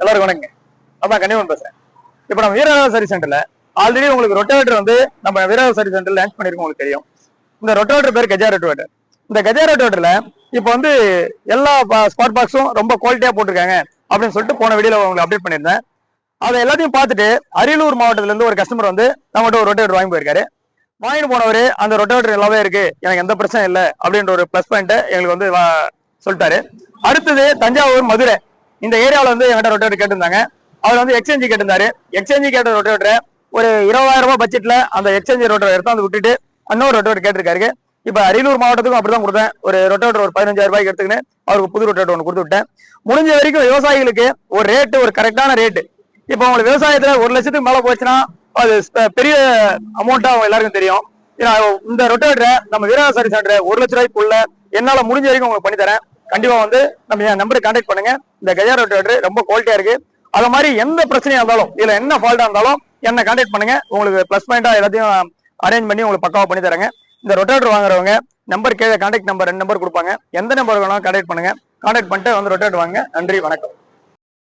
எல்லாரும் வணக்கங்க. அதான் கன்னியாகுமரி பேசுறேன். இப்போ நம்ம வீரராக சர்வீஸ் சென்டர்ல ஆல்ரெடி உங்களுக்கு ரொட்டவேட்டர் வந்து நம்ம வீரராக சர்வீஸ் சென்டர்ல லான்ச் பண்ணிருக்கோம். உங்களுக்கு தெரியும். இந்த ரொட்டவேட்டர் பேர் கஜா ரொட்டவேட்டர். இந்த கஜா ரொட்டவேட்டர்ல இப்போ வந்து எல்லா ஸ்பாட் பாக்ஸும் ரொம்ப குவாலிட்டியா போட்டிருக்காங்க அப்படின்னு சொல்லிட்டு போன வீடியோல உங்களுக்கு அப்டேட் பண்ணியிருந்தேன். அதை எல்லாத்தையும் பார்த்துட்டு அரியலூர் மாவட்டத்துல இருந்து ஒரு கஸ்டமர் வந்து நம்மகிட்ட ஒரு ரொட்டவேட்டர் வாங்கி போயிருக்காரு. வாங்கிட்டு போனவர் அந்த ரொட்டவேட்டர் நல்லாவே இருக்கு, எனக்கு எந்த பிரச்சனை இல்லை அப்படின்ற ஒரு பிளஸ் பாயிண்ட் எங்களுக்கு வந்து சொல்லிட்டாரு. அடுத்தது தஞ்சாவூர், மதுரை இந்த ஏரியாவில் வந்து என்கிட்ட ரொட்டவேட்டர் கேட்டிருந்தாங்க. அவர் வந்து எக்ஸ்சேஞ்ச் கேட்டிருந்தாரு. எக்ஸ்சேஞ்ச் கேட்ட ரொட்டவேட்டரை ஒரு 20,000 ரூபாய் பட்ஜெட்ல அந்த எக்ஸ்சேஞ்ச் ரொட்டவேட்டர் எடுத்தாந்து விட்டுட்டு இன்னொரு ரொட்டவேட்டர் கேட்டிருக்காரு. இப்ப அரியலூர் மாவட்டத்துக்கும் அப்படிதான் கொடுத்தேன். ஒரு ரொட்டவேட்டர் ஒரு 15,000 ரூபாய்க்கு எடுத்துக்கின்னு அவருக்கு புது ரொட்டவேட்டர் ஒன்று கொடுத்து விட்டேன். முடிஞ்ச வரைக்கும் விவசாயிகளுக்கு ஒரு ரேட்டு, ஒரு கரெக்டான ரேட்டு. இப்போ உங்களுக்கு விவசாயத்துல 1 லட்சத்துக்கு மேல போச்சுன்னா அது பெரிய அமௌண்டா எல்லாருக்கும் தெரியும். இந்த ரொட்டவேட்டரை நம்ம வீரராக சர்வீஸ் சென்டர் 1 லட்ச ரூபாய்க்குள்ள என்னால முடிஞ்ச வரைக்கும் உங்களுக்கு பண்ணி தரேன். கண்டிப்பா வந்து நம்ம என் நம்பருக்கு கான்டாக்ட் பண்ணுங்க. இந்த கஜா ரொட்டவேட்டர் ரொம்ப குவாலிட்டியா இருக்கு. அது மாதிரி எந்த பிரச்சனையா இருந்தாலும், இதுல என்ன ஃபால்ட்டா இருந்தாலும் என்ன கான்டாக்ட் பண்ணுங்க. உங்களுக்கு பிளஸ் பாயிண்டா எல்லாத்தையும் அரேஞ்ச் பண்ணி உங்களுக்கு பக்காவா பண்ணி தரேங்க. இந்த ரொட்டவேட்டர் வாங்குறவங்க நம்பர் கீழே கான்டாக்ட் நம்பர் 2 நம்பர் கொடுப்பாங்க. எந்த நம்பர் வேணாலும் கான்டாக்ட் பண்ணுங்க. கான்டாக்ட் பண்ணிட்டு வந்து ரொட்டவேட்டர் வாங்க. நன்றி, வணக்கம்.